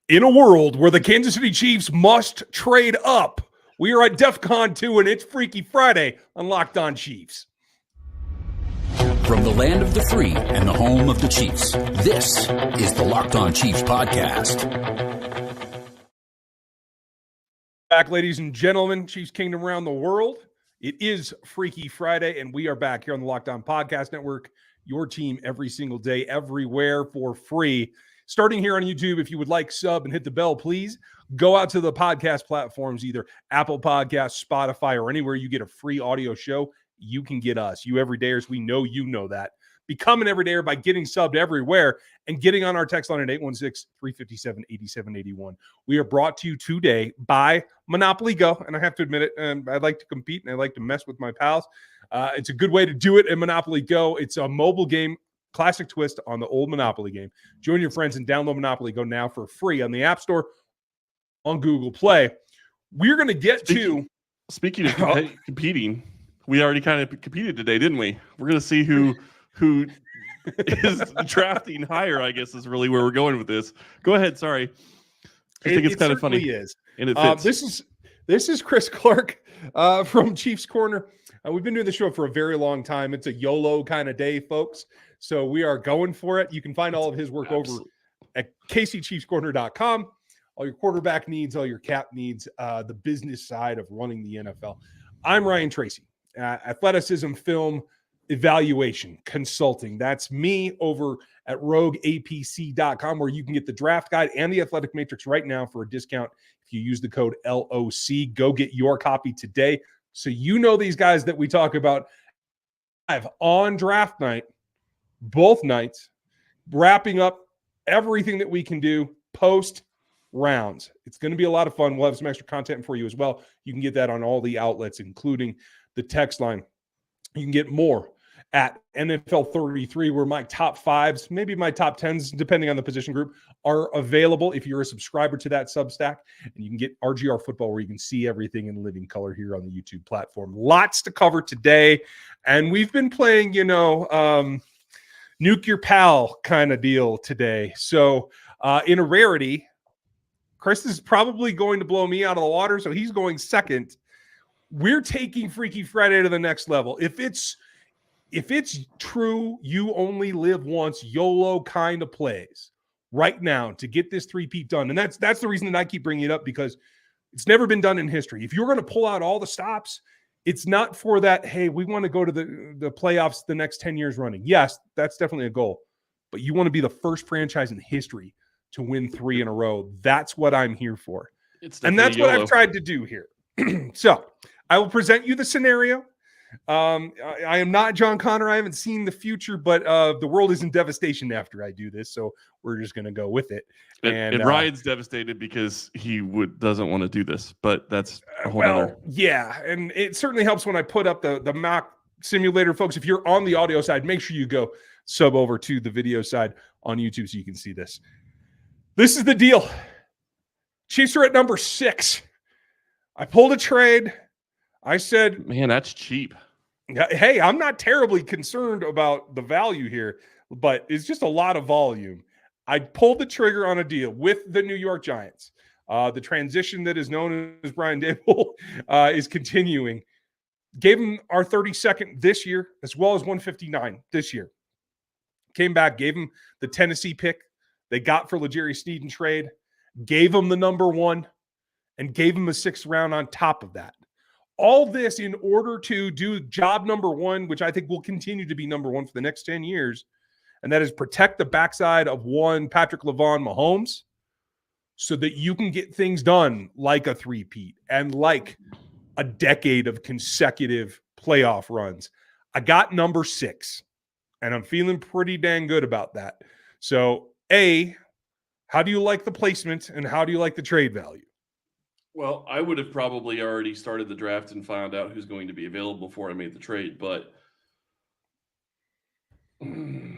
In a world where the Kansas City Chiefs must trade up, we are at DEFCON 2, and it's Freaky Friday on Locked On Chiefs. From the land of the free and the home of the Chiefs, this is the Locked On Chiefs podcast. Back, ladies and gentlemen, Chiefs Kingdom around the world. It is Freaky Friday, and we are back here on the Locked On Podcast Network, your team every single day, everywhere for free. Starting here on YouTube, if you would like, sub and hit the bell, please. Go out to the podcast platforms, either Apple Podcasts, Spotify, or anywhere you get a free audio show. You can get us. You everydayers, we know you know that. Become an everydayer by getting subbed everywhere and getting on our text line at 816-357-8781. We are brought to you today by Monopoly Go, and I have to admit it, I like to compete and I like to mess with my pals. It's a good way to do it in Monopoly Go. It's a mobile game, classic twist on the old Monopoly game. Join your friends and download Monopoly Go now for free on the App Store, on Google Play. We're going to get Speaking of competing, we already kind of competed today, didn't we? We're going to see who is drafting higher, I guess, is really where we're going with this. Go ahead. Sorry. I think it's kind of funny. Is. And it fits. This is Chris Clark from Chiefs Corner. We've been doing the show for a very long time. It's a YOLO kind of day, folks. So we are going for it. You can find all of his work over at kcchiefscorner.com. All your quarterback needs, all your cap needs, the business side of running the NFL. I'm Ryan Tracy, athleticism, film, evaluation, consulting. That's me over at rogueapc.com, where you can get the draft guide and the athletic matrix right now for a discount. If you use the code LOC, go get your copy today. So you know these guys that we talk about on draft night, both nights, wrapping up everything that we can do post rounds. It's going to be a lot of fun. We'll have some extra content for you as well. You can get that on all the outlets, including the text line. You can get more at NFL 33, where my top fives, maybe my top 10s, depending on the position group, are available if you're a subscriber to that Substack. And you can get RGR Football, where you can see everything in living color here on the YouTube platform. Lots to cover today. And we've been playing, nuke your pal kind of deal today. So in a rarity, Chris is probably going to blow me out of the water, so he's going second. We're taking Freaky Friday to the next level. If it's true, you only live once, YOLO kind of plays right now to get this three-peat done. And that's the reason that I keep bringing it up, because it's never been done in history. If you're going to pull out all the stops, it's not for that, hey, we want to go to the playoffs the next 10 years running. Yes, that's definitely a goal. But you want to be the first franchise in history to win 3 in a row. That's what I'm here for. And that's what I've tried to do here. So I will present you the scenario. I am not John Connor. I haven't seen the future, but the world is in devastation after I do this. So we're just going to go with it. And Ryan's devastated because he doesn't want to do this, but that's a whole other. Yeah. And it certainly helps when I put up the mock simulator. Folks, if you're on the audio side, make sure you go sub over to the video side on YouTube so you can see this. This is the deal. Chiefs are at number 6. I pulled a trade. I said, man, that's cheap. Hey, I'm not terribly concerned about the value here, but it's just a lot of volume. I pulled the trigger on a deal with the New York Giants. The transition that is known as Brian Daboll is continuing. Gave him our 32nd this year, as well as 159 this year. Came back, gave him the Tennessee pick they got for L'Jarius Sneed in trade, gave him the number 1, and gave him a 6th round on top of that. All this in order to do job number 1, which I think will continue to be number 1 for the next 10 years, and that is protect the backside of one Patrick LaVon Mahomes so that you can get things done like a three-peat and like a decade of consecutive playoff runs. I got number 6, and I'm feeling pretty dang good about that. So, A, how do you like the placement, and how do you like the trade value? Well, I would have probably already started the draft and found out who's going to be available before I made the trade, but there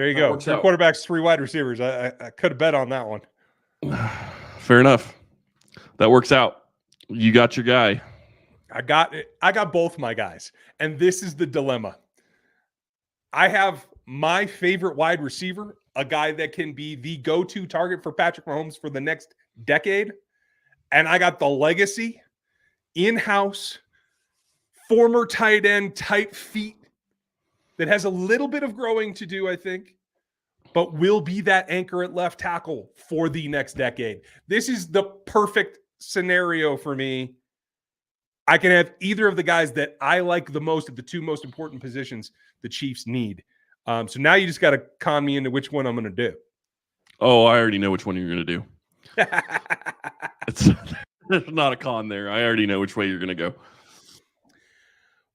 you go. 3 quarterbacks, 3 wide receivers. I could have bet on that one. Fair enough. That works out. You got your guy. I got both my guys. And this is the dilemma. I have my favorite wide receiver a guy that can be the go-to target for Patrick Mahomes for the next decade. And I got the legacy, in-house, former tight end type feat that has a little bit of growing to do, I think, but will be that anchor at left tackle for the next decade. This is the perfect scenario for me. I can have either of the guys that I like the most at the two most important positions the Chiefs need. So now you just got to con me into which one I'm going to do. Oh, I already know which one you're going to do. There's not a con there. I already know which way you're going to go.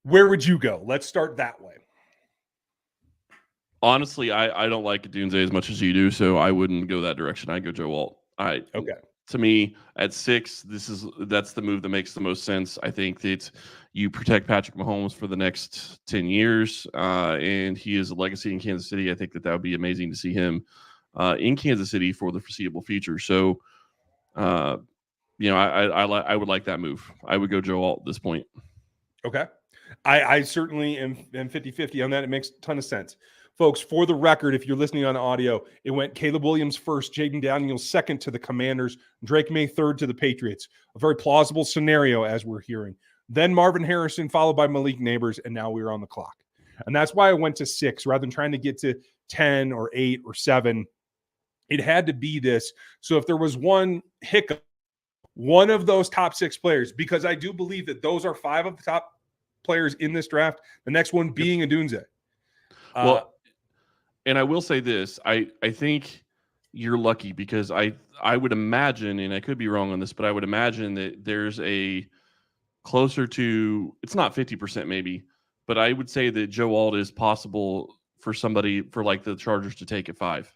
Where would you go? Let's start that way. Honestly, I don't like Dunze as much as you do, so I wouldn't go that direction. I'd go Joe Alt. Okay. To me, at 6, that's the move that makes the most sense. I think that you protect Patrick Mahomes for the next 10 years, and he is a legacy in Kansas City. I think that would be amazing to see him in Kansas City for the foreseeable future. So, I would like that move. I would go Joe Alt at this point. Okay. I certainly am 50-50 on that. It makes a ton of sense. Folks, for the record, if you're listening on audio, it went Caleb Williams first, Jaden Daniels second to the Commanders, Drake May third to the Patriots. A very plausible scenario as we're hearing. Then Marvin Harrison followed by Malik Neighbors, and now we're on the clock. And that's why I went to 6 rather than trying to get to 10 or 8 or 7. It had to be this. So if there was one hiccup, one of those top 6 players, because I do believe that those are 5 of the top players in this draft, the next one being Odunze. And I will say this, I think you're lucky because I would imagine, and I could be wrong on this, but I would imagine that there's a closer to, it's not 50% maybe, but I would say that Joe Alt is possible for somebody, for like the Chargers to take at 5.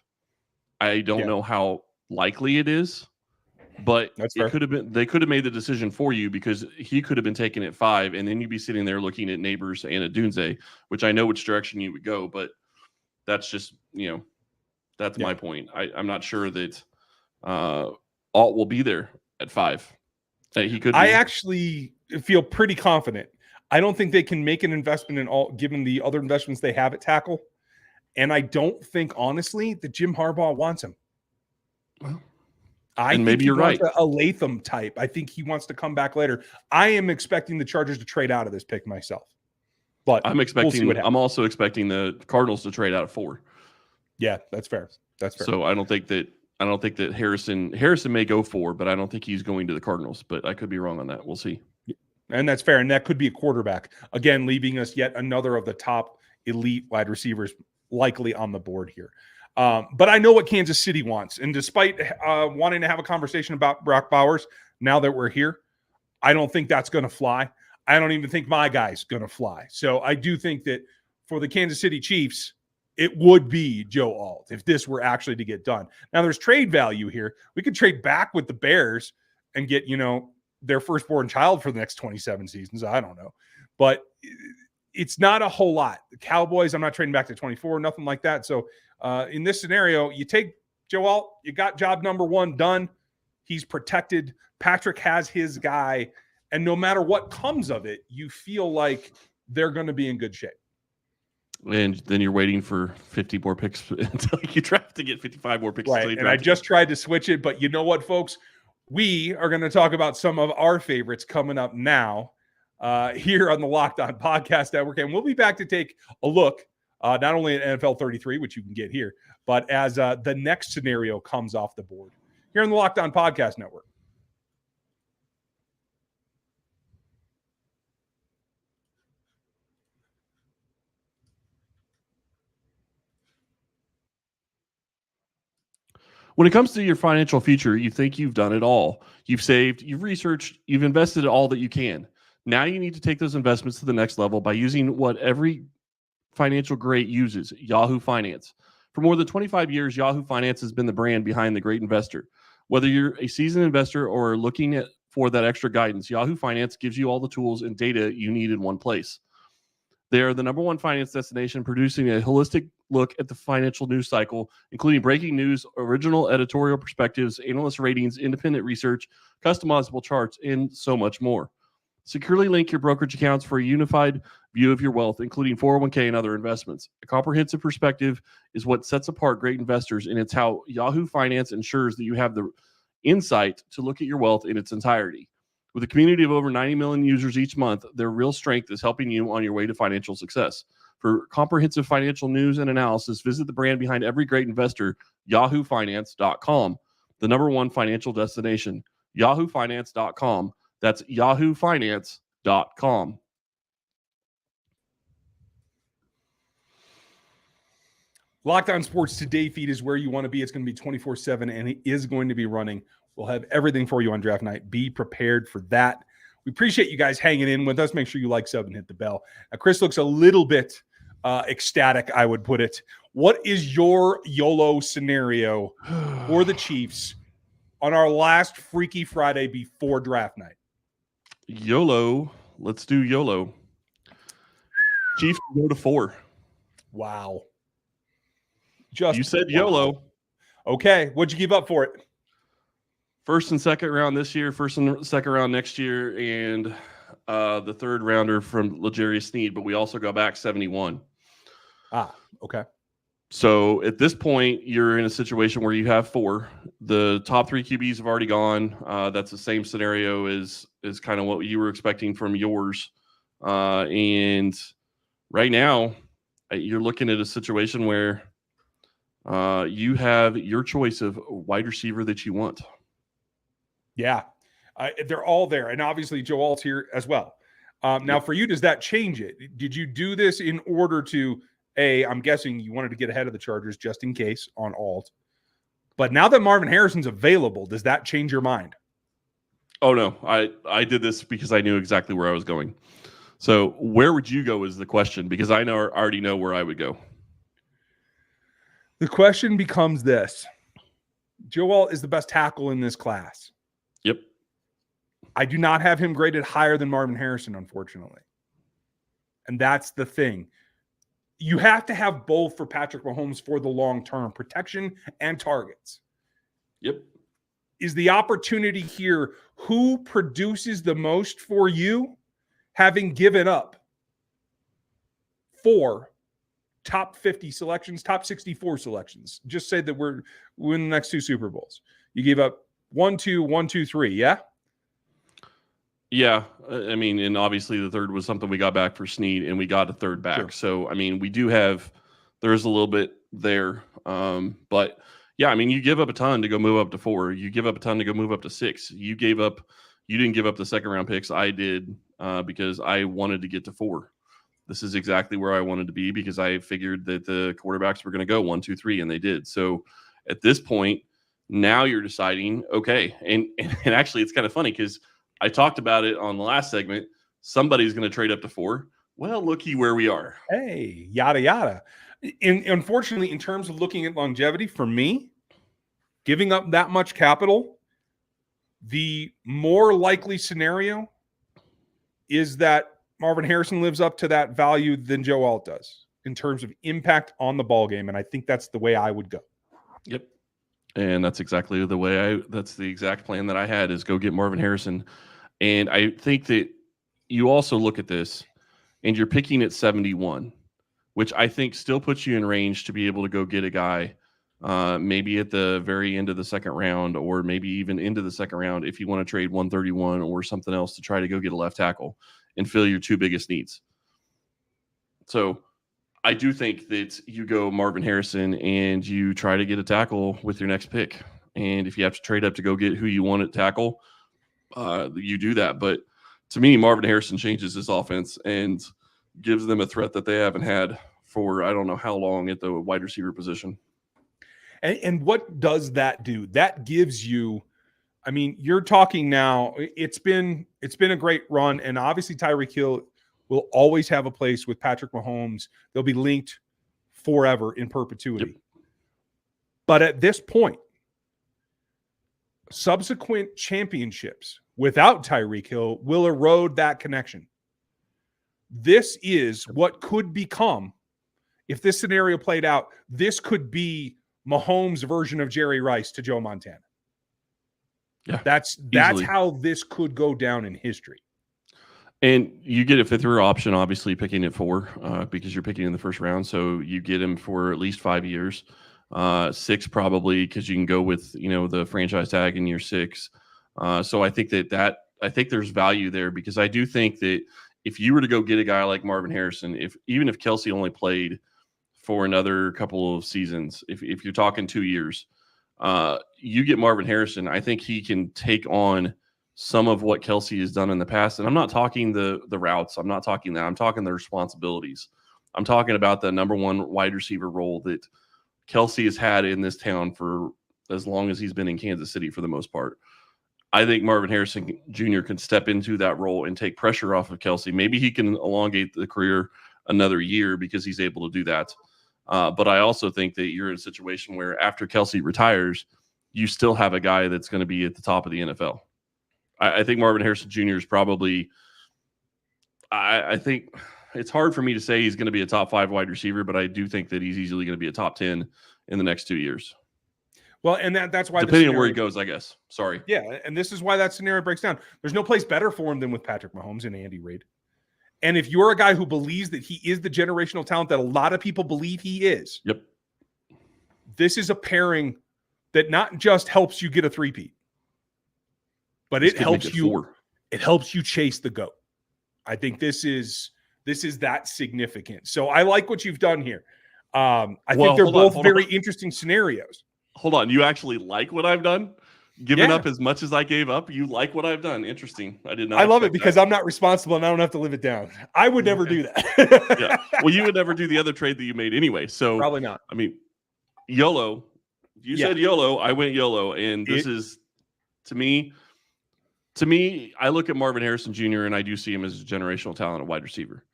I don't know how likely it is, but it could have been, they could have made the decision for you because he could have been taken at 5, and then you'd be sitting there looking at Neighbors and at Odunze, which I know which direction you would go, but that's just, that's my point. I'm not sure that Alt will be there at 5. He could. I actually feel pretty confident. I don't think they can make an investment in Alt given the other investments they have at tackle. And I don't think, honestly, that Jim Harbaugh wants him. Well, I think maybe you're right. A Latham type. I think he wants to come back later. I am expecting the Chargers to trade out of this pick myself. But I'm also expecting the Cardinals to trade out at 4. Yeah, that's fair. That's fair. So I don't think that Harrison may go 4, but I don't think he's going to the Cardinals. But I could be wrong on that. We'll see. And that's fair. And that could be a quarterback. Again, leaving us yet another of the top elite wide receivers likely on the board here. But I know what Kansas City wants. And despite wanting to have a conversation about Brock Bowers, now that we're here, I don't think that's going to fly. I don't even think my guy's going to fly. So I do think that for the Kansas City Chiefs, it would be Joe Alt if this were actually to get done. Now, there's trade value here. We could trade back with the Bears and get, their firstborn child for the next 27 seasons. I don't know. But it's not a whole lot. The Cowboys, I'm not trading back to 24, nothing like that. So in this scenario, you take Joe Alt, you got job number 1 done. He's protected. Patrick has his guy. And no matter what comes of it, you feel like they're going to be in good shape. And then you're waiting for 50 more picks until you draft to get 55 more picks. Right. And I just tried to switch it. But you know what, folks? We are going to talk about some of our favorites coming up now here on the Locked On Podcast Network. And we'll be back to take a look not only at NFL 33, which you can get here, but as the next scenario comes off the board here on the Locked On Podcast Network. When it comes to your financial future, you think you've done it all. You've saved, you've researched, you've invested all that you can. Now you need to take those investments to the next level by using what every financial great uses, Yahoo Finance. For more than 25 years, Yahoo Finance has been the brand behind the great investor. Whether you're a seasoned investor or looking for that extra guidance, Yahoo Finance gives you all the tools and data you need in one place. They are the number one finance destination, producing a holistic look at the financial news cycle, including breaking news, original editorial perspectives, analyst ratings, independent research, customizable charts, and so much more. Securely link your brokerage accounts for a unified view of your wealth, including 401k and other investments. A comprehensive perspective is what sets apart great investors, and it's how Yahoo Finance ensures that you have the insight to look at your wealth in its entirety. With a community of over 90 million users each month, their real strength is helping you on your way to financial success. For comprehensive financial news and analysis, visit the brand behind every great investor, yahoofinance.com, the number one financial destination, yahoofinance.com. That's yahoofinance.com. Locked On Sports Today feed is where you want to be. It's going to be 24/7, and it is going to be running. We'll have everything for you on draft night. Be prepared for that. We appreciate you guys hanging in with us. Make sure you like, sub, and hit the bell. Now, Chris looks a little bit ecstatic, I would put it. What is your YOLO scenario for the Chiefs on our last Freaky Friday before draft night? YOLO. Let's do YOLO. Chiefs go to 4. Wow. You said YOLO. Okay. What'd you give up for it? First and second round this year, first and second round next year, and the third rounder from L'Jarius Sneed, but we also go back 71. Okay. So at this point, you're in a situation where you have 4. The top 3 QBs have already gone. That's the same scenario as kind of what you were expecting from yours. And right now, you're looking at a situation where you have your choice of wide receiver that you want. Yeah, they're all there. And obviously, Joe Alt's here as well. Now, for you, does that change it? Did you do this in order to, I'm guessing you wanted to get ahead of the Chargers just in case on Alt. But now that Marvin Harrison's available, does that change your mind? Oh, no. I did this because I knew exactly where I was going. So where would you go is the question, because I already know where I would go. The question becomes this. Joe Alt is the best tackle in this class. Yep. I do not have him graded higher than Marvin Harrison, unfortunately. And that's the thing. You have to have both for Patrick Mahomes for the long term, protection and targets. Yep. Is the opportunity here who produces the most for you, having given up 4 top 50 selections, top 64 selections? Just say that we're in the next 2 Super Bowls. You gave up 1, 2, 1, 2, 3. Yeah. Yeah. I mean, and obviously the third was something we got back for Sneed, and we got a third back. Sure. So, I mean, we do have, there's a little bit there. But yeah, I mean, you give up a ton to go move up to 4. You give up a ton to go move up to 6. You didn't give up the second round picks. I did because I wanted to get to 4. This is exactly where I wanted to be because I figured that the quarterbacks were going to go 1, 2, 3, and they did. So at this point, now you're deciding, okay. And actually, it's kind of funny because I talked about it on the last segment. Somebody's going to trade up to 4. Well, looky where we are. Hey, yada, yada. Unfortunately, in terms of looking at longevity, for me, giving up that much capital, the more likely scenario is that Marvin Harrison lives up to that value than Joe Alt does in terms of impact on the ball game. And I think that's the way I would go. Yep. And that's exactly the way that's the exact plan that I had, is go get Marvin Harrison. And I think that you also look at this and you're picking at 71, which I think still puts you in range to be able to go get a guy maybe at the very end of the second round, or maybe even into the second round if you want to trade 131 or something else to try to go get a left tackle and fill your 2 biggest needs. So I do think that you go Marvin Harrison and you try to get a tackle with your next pick. And if you have to trade up to go get who you want at tackle, you do that. But to me, Marvin Harrison changes this offense and gives them a threat that they haven't had for I don't know how long at the wide receiver position. And what does that do? That gives you, I mean, you're talking now, it's been a great run. And obviously Tyreek Hill will always have a place with Patrick Mahomes. They'll be linked forever in perpetuity. Yep. But at this point, subsequent championships without Tyreek Hill will erode that connection. This is what could become, if this scenario played out, this could be Mahomes' version of Jerry Rice to Joe Montana. Yeah, that's how this could go down in history. And you get a fifth-year option, obviously picking at 4 because you're picking in the first round. So you get him for at least 5 years, 6 probably because you can go with the franchise tag in year 6. So I think I think there's value there because I do think that if you were to go get a guy like Marvin Harrison, even if Kelsey only played for another couple of seasons, if you're talking 2 years, you get Marvin Harrison. I think he can take on some of what Kelsey has done in the past. And I'm not talking the routes. I'm not talking that. I'm talking the responsibilities. I'm talking about the number one wide receiver role that Kelsey has had in this town for as long as he's been in Kansas City for the most part. I think Marvin Harrison Jr. can step into that role and take pressure off of Kelsey. Maybe he can elongate the career another year because he's able to do that. But I also think that you're in a situation where after Kelsey retires, you still have a guy that's going to be at the top of the NFL. I think Marvin Harrison Jr. is probably I think it's hard for me to say he's going to be a top 5 wide receiver, but I do think that he's easily going to be a top 10 in the next 2 years. Well, and that's why depending on where he goes, I guess. Sorry. Yeah, and this is why that scenario breaks down. There's no place better for him than with Patrick Mahomes and Andy Reid. And if you're a guy who believes that he is the generational talent that a lot of people believe he is, yep, this is a pairing that not just helps you get a three-peat, but it helps you. 4. It helps you chase the GOAT. I think this is that significant. So I like what you've done here. I think they're both very interesting scenarios. Hold on, you actually like what I've done? Giving up as much as I gave up, you like what I've done? Interesting. I did not. I love it because I'm not responsible and I don't have to live it down. I would never do that. Yeah. Well, you would never do the other trade that you made anyway. So probably not. I mean, YOLO. You said YOLO. I went YOLO, and this is to me. I look at Marvin Harrison Jr. and I do see him as a generational talent at wide receiver,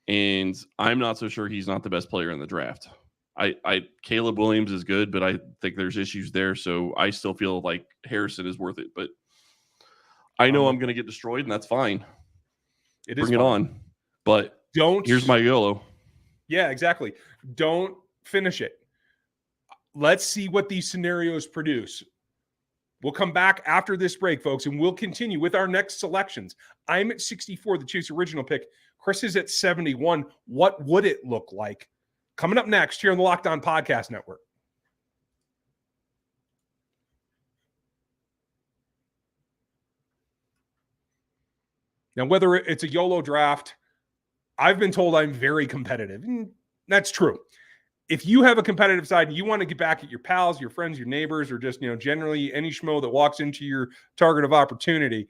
and I'm not so sure he's not the best player in the draft. Caleb Williams is good, but I think there's issues there. So I still feel like Harrison is worth it, but I know I'm going to get destroyed, and that's fine. Bring it on, but here's my YOLO. Yeah, exactly. Don't finish it. Let's see what these scenarios produce. We'll come back after this break, folks, and we'll continue with our next selections. I'm at 64, the Chiefs' original pick. Chris is at 71. What would it look like? Coming up next here on the Locked On Podcast Network. Now, whether it's a YOLO draft, I've been told I'm very competitive. And that's true. If you have a competitive side and you want to get back at your pals, your friends, your neighbors, or just, generally any schmo that walks into your target of opportunity,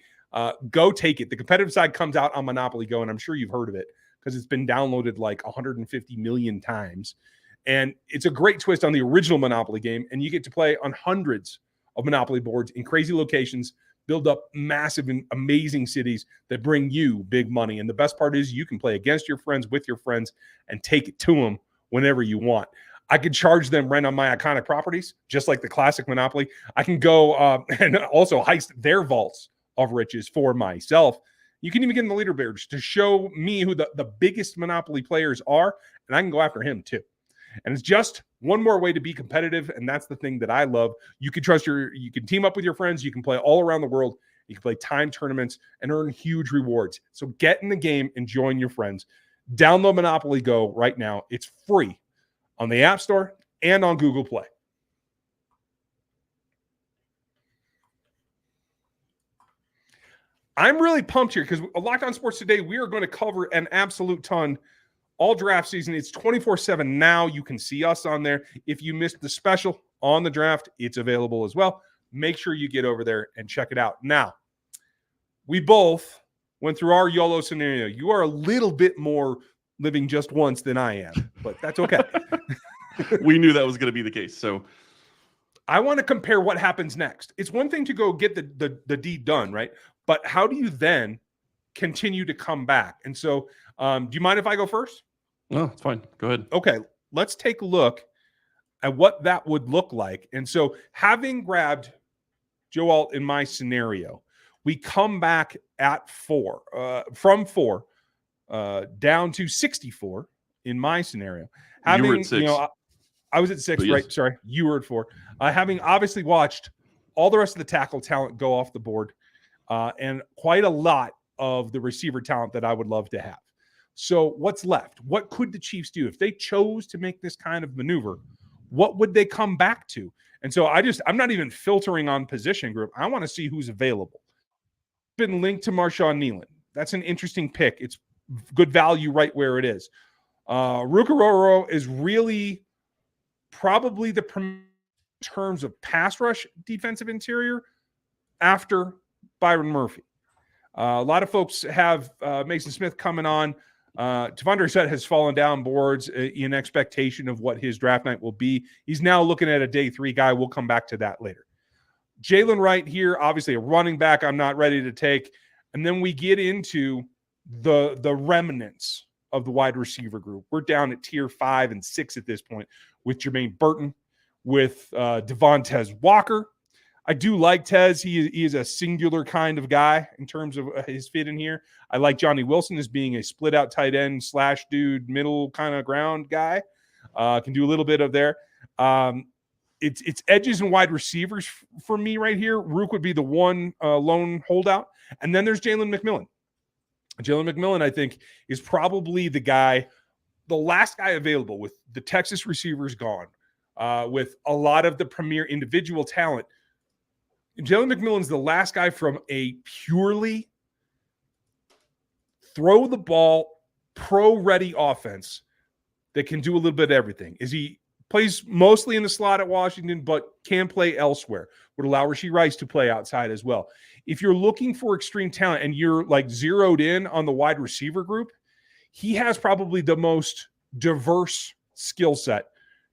go take it. The competitive side comes out on Monopoly Go, and I'm sure you've heard of it because it's been downloaded like 150 million times. And it's a great twist on the original Monopoly game, and you get to play on hundreds of Monopoly boards in crazy locations, build up massive and amazing cities that bring you big money. And the best part is you can play against your friends, with your friends, and take it to them whenever you want. I could charge them rent on my iconic properties, just like the classic Monopoly. I can go and also heist their vaults of riches for myself. You can even get in the leaderboards to show me who the biggest Monopoly players are, and I can go after him too. And it's just one more way to be competitive, and that's the thing that I love. You can you can team up with your friends. You can play all around the world. You can play time tournaments and earn huge rewards. So get in the game and join your friends. Download Monopoly Go right now. It's free on the App Store and on Google Play. I'm really pumped here because Locked On Sports today, we are going to cover an absolute ton all draft season. It's 24/7 now. You can see us on there. If you missed the special on the draft, it's available as well. Make sure you get over there and check it out. Now, we both went through our YOLO scenario. You are a little bit more living just once than I am, but that's okay. We knew that was going to be the case. So I want to compare what happens next. It's one thing to go get the deed done, right? But how do you then continue to come back? And so do you mind if I go first? No, it's fine. Go ahead. Okay, let's take a look at what that would look like. And so having grabbed Joe Alt in my scenario, we come back at 4, from 4 down to 64 in my scenario. You were at 6. I was at 6, but right? Yes. Sorry, you were at 4. Having obviously watched all the rest of the tackle talent go off the board, and quite a lot of the receiver talent that I would love to have. So what's left? What could the Chiefs do if they chose to make this kind of maneuver? What would they come back to? And so I'm not even filtering on position group. I want to see who's available. Been linked to Marshawn Nealon. That's an interesting pick. It's good value right where it is. Rukaroro is really probably the premier in terms of pass rush defensive interior after Byron Murphy. A lot of folks have Mason Smith coming on. Tavondre Sweat has fallen down boards in expectation of what his draft night will be. He's now looking at a day 3 guy. We'll come back to that later. Jalen Wright here, obviously a running back I'm not ready to take. And then we get into the remnants of the wide receiver group. We're down at tier 5 and 6 at this point with Jermaine Burton, with Devontae Walker. I do like Tez. He is a singular kind of guy in terms of his fit in here. I like Johnny Wilson as being a split out tight end / dude, middle kind of ground guy. Can do a little bit of there. It's edges and wide receivers for me right here. Rook would be the one lone holdout. And then there's Jalen McMillan. Jalen McMillan, I think, is probably the last guy available with the Texas receivers gone, with a lot of the premier individual talent. Jalen McMillan's the last guy from a purely throw the ball, pro-ready offense that can do a little bit of everything. He plays mostly in the slot at Washington, but can play elsewhere. Would allow Rashee Rice to play outside as well. If you're looking for extreme talent and you're like zeroed in on the wide receiver group, he has probably the most diverse skill set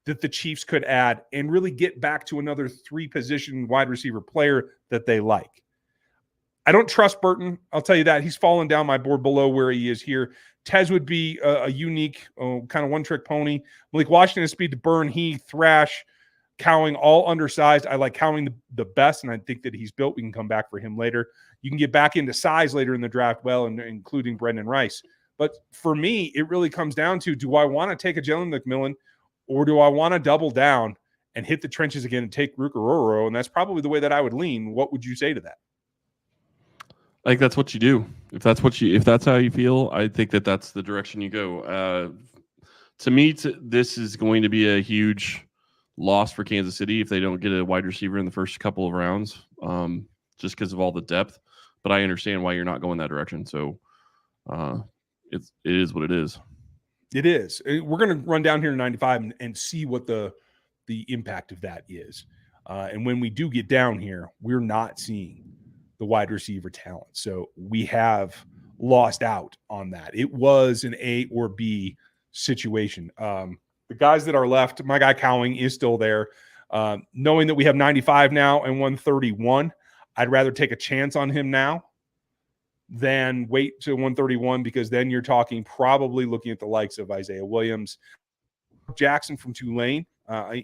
that the Chiefs could add and really get back to another 3-position wide receiver player that they like. I don't trust Burton. I'll tell you that. He's fallen down my board below where he is here. Tez would be a unique kind of one-trick pony. Malik Washington has speed to burn. He, Thrash, Cowing, all undersized. I like Cowing the best, and I think that he's built. We can come back for him later. You can get back into size later in the draft, including Brendan Rice. But for me, it really comes down to, do I want to take a Jalen McMillan, or do I want to double down and hit the trenches again and take Rukaroro? And that's probably the way that I would lean. What would you say to that? I think that's what you do. If that's how you feel, I think that's the direction you go. To me, this is going to be a huge loss for Kansas City if they don't get a wide receiver in the first couple of rounds, just because of all the depth. But I understand why you're not going that direction. So it is what it is. It is. We're going to run down here to 95 and see what the impact of that is. And when we do get down here, we're not seeing the wide receiver talent. So we have lost out on that. It was an A or B situation. The guys that are left, my guy Cowing is still there. Knowing that we have 95 now and 131, I'd rather take a chance on him now than wait to 131, because then you're talking probably looking at the likes of Isaiah Williams, Jackson from Tulane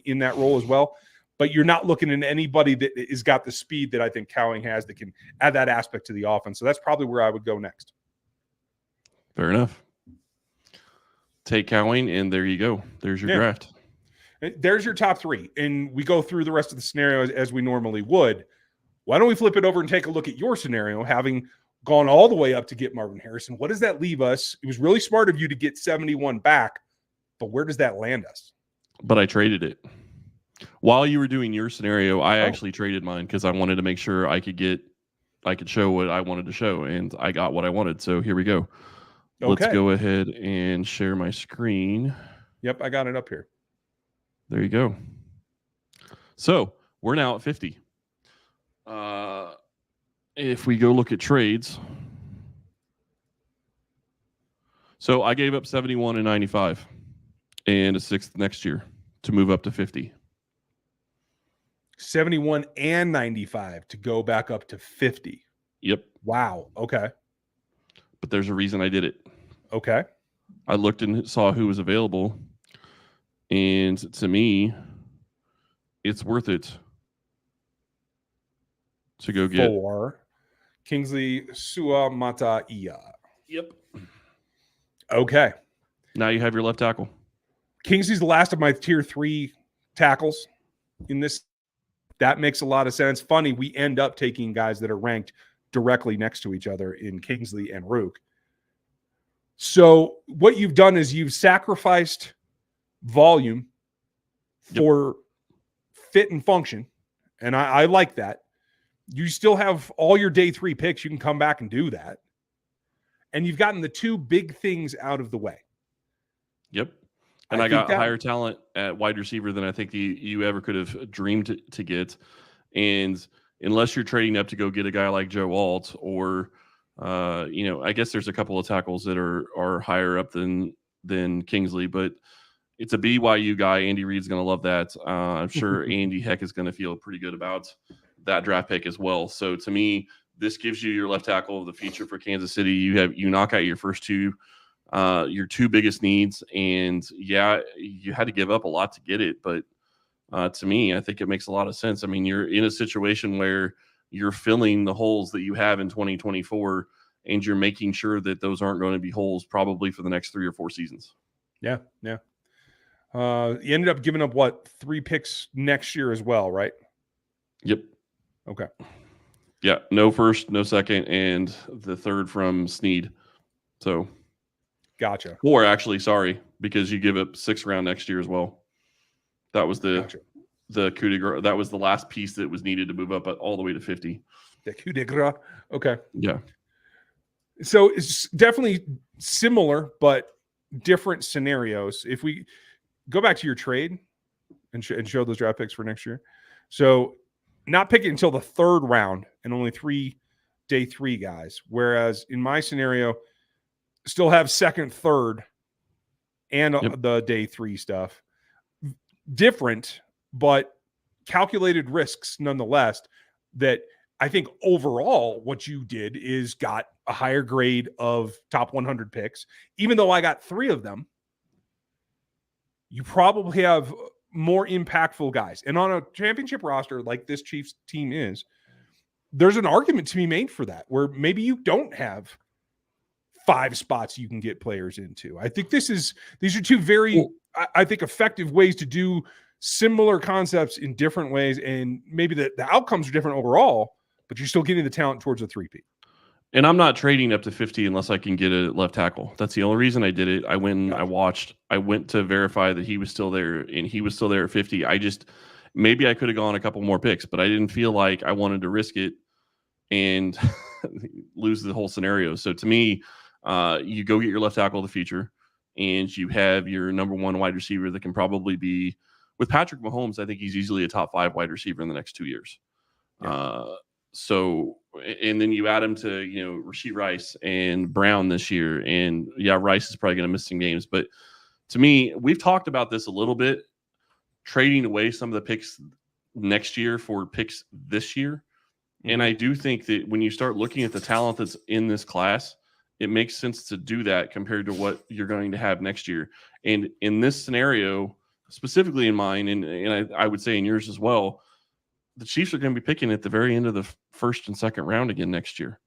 in that role as well. But you're not looking at anybody that has got the speed that I think Cowing has that can add that aspect to the offense. So that's probably where I would go next. Fair enough. Take Cowing, and there you go. There's your draft. There's your top 3. And we go through the rest of the scenarios as we normally would. Why don't we flip it over and take a look at your scenario, having gone all the way up to get Marvin Harrison? What does that leave us? It was really smart of you to get 71 back, but where does that land us? But I traded it. While you were doing your scenario, I actually traded mine because I wanted to make sure I could show what I wanted to show, and I got what I wanted. So here we go. Okay. Let's go ahead and share my screen. Yep, I got it up here. There you go. So we're now at 50. If we go look at trades, so I gave up 71 and 95 and a 6th next year to move up to 50. 71 and 95 to go back up to 50. Yep. Wow. Okay. But there's a reason I did it. Okay. I looked and saw who was available, and to me, it's worth it to go get for Kingsley Suamataia. Yep. Okay. Now you have your left tackle. Kingsley's the last of my tier 3 tackles in this. That makes a lot of sense. Funny, we end up taking guys that are ranked directly next to each other in Kingsley and Rogue. So what you've done is you've sacrificed volume for fit and function. And I like that. You still have all your day 3 picks. You can come back and do that. And you've gotten the 2 big things out of the way. Yep. And I got higher talent at wide receiver than I think you ever could have dreamed to get. And unless you're trading up to go get a guy like Joe Alt or, I guess there's a couple of tackles that are higher up than Kingsley, but it's a BYU guy. Andy Reid's going to love that. I'm sure Andy Heck is going to feel pretty good about that draft pick as well. So to me, this gives you your left tackle of the future for Kansas City. You knock out your first 2, your 2 biggest needs, and you had to give up a lot to get it. But to me, I think it makes a lot of sense. I mean, you're in a situation where you're filling the holes that you have in 2024, and you're making sure that those aren't going to be holes probably for the next 3 or 4 seasons. Yeah. You ended up giving up 3 picks next year as well, right? Yep. Okay. Yeah, no first, no second, and the 3rd from Snead. So, gotcha. Or actually, sorry, because you give up 6th round next year as well. That was the coup de grace. That was the last piece that was needed to move up all the way to 50. The coup de grace. Okay. Yeah. So it's definitely similar, but different scenarios. If we go back to your trade and show those draft picks for next year. So not picking until the 3rd round and only 3 day 3 guys. Whereas in my scenario, still have 2nd, 3rd, and the day 3 stuff. Different, but calculated risks nonetheless. That I think overall what you did is got a higher grade of top 100 picks. Even though I got 3 of them, you probably have more impactful guys. And on a championship roster like this Chiefs team is, there's an argument to be made for that, where maybe you don't have 5 spots you can get players into. I think these are 2 very, I think, effective ways to do similar concepts in different ways. And maybe the outcomes are different overall, but you're still getting the talent towards a 3-peat. And I'm not trading up to 50 unless I can get a left tackle. That's the only reason I did it. I went and I watched. I went to verify that he was still there, and he was still there at 50. Maybe I could have gone a couple more picks, but I didn't feel like I wanted to risk it and lose the whole scenario. So to me, you go get your left tackle of the future, and you have your number 1 wide receiver that can probably be, with Patrick Mahomes, I think he's easily a top 5 wide receiver in the next 2 years. Yeah. So, and then you add him to, Rashee Rice and Brown this year. And Rice is probably going to miss some games. But to me, we've talked about this a little bit, trading away some of the picks next year for picks this year. Mm-hmm. And I do think that when you start looking at the talent that's in this class, it makes sense to do that compared to what you're going to have next year. And in this scenario, specifically in mine, and I would say in yours as well, the Chiefs are going to be picking at the very end of the 1st and 2nd round again next year.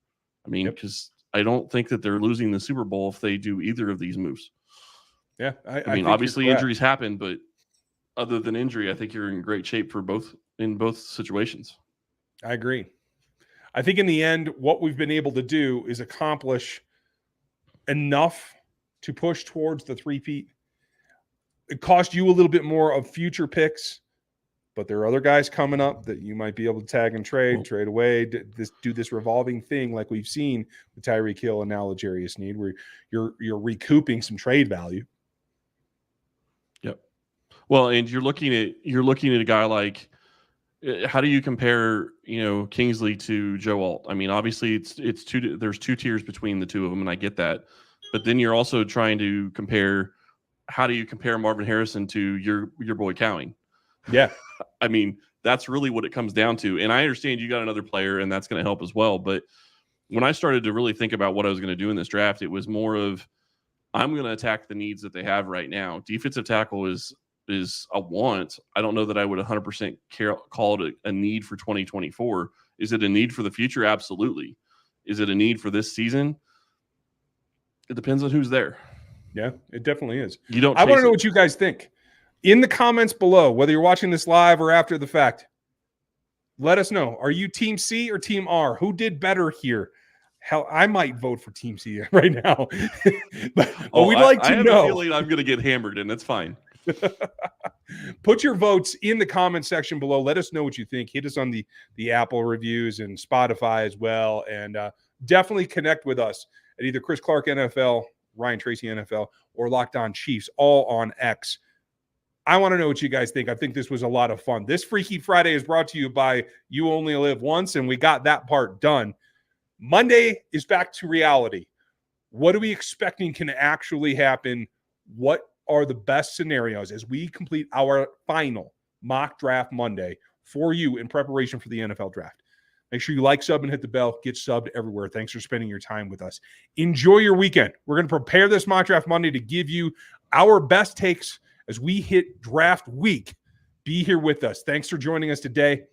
I mean, because I don't think that they're losing the Super Bowl if they do either of these moves. Yeah. I mean, obviously injuries happen, but other than injury, I think you're in great shape in both situations. I agree. I think in the end, what we've been able to do is accomplish enough to push towards the 3-peat. It cost you a little bit more of future picks, but there are other guys coming up that you might be able to tag and trade away, do this revolving thing like we've seen with Tyreek Hill and now L'Jarius Sneed, where you're recouping some trade value. Yep. Well, and you're looking at a guy like, how do you compare, Kingsley to Joe Alt? I mean, obviously it's 2. There's 2 tiers between the 2 of them, and I get that. But then you're also trying to compare. How do you compare Marvin Harrison to your boy Cowing? Yeah. I mean, that's really what it comes down to. And I understand you got another player, and that's going to help as well. But when I started to really think about what I was going to do in this draft, it was more of, I'm going to attack the needs that they have right now. Defensive tackle is a want. I don't know that I would 100% call it a need for 2024. Is it a need for the future? Absolutely. Is it a need for this season? It depends on who's there. Yeah, it definitely is. I want to know what you guys think. In the comments below, whether you're watching this live or after the fact, Let us know. Are you Team C or Team R? Who did better here? Hell, I might vote for Team C right now. but we'd like to I have know. a feeling I'm going to get hammered, and that's fine. Put your votes in the comment section below. Let us know what you think. Hit us on the Apple reviews and Spotify as well. And definitely connect with us at either Chris Clark NFL, Ryan Tracy NFL, or Locked On Chiefs, all on X. I want to know what you guys think. I think this was a lot of fun. This Freaky Friday is brought to you by You Only Live Once, and we got that part done. Monday is back to reality. What are we expecting can actually happen? What are the best scenarios as we complete our final mock draft Monday for you in preparation for the NFL draft? Make sure you like, sub, and hit the bell. Get subbed everywhere. Thanks for spending your time with us. Enjoy your weekend. We're going to prepare this mock draft Monday to give you our best takes as we hit draft week. Be here with us. Thanks for joining us today.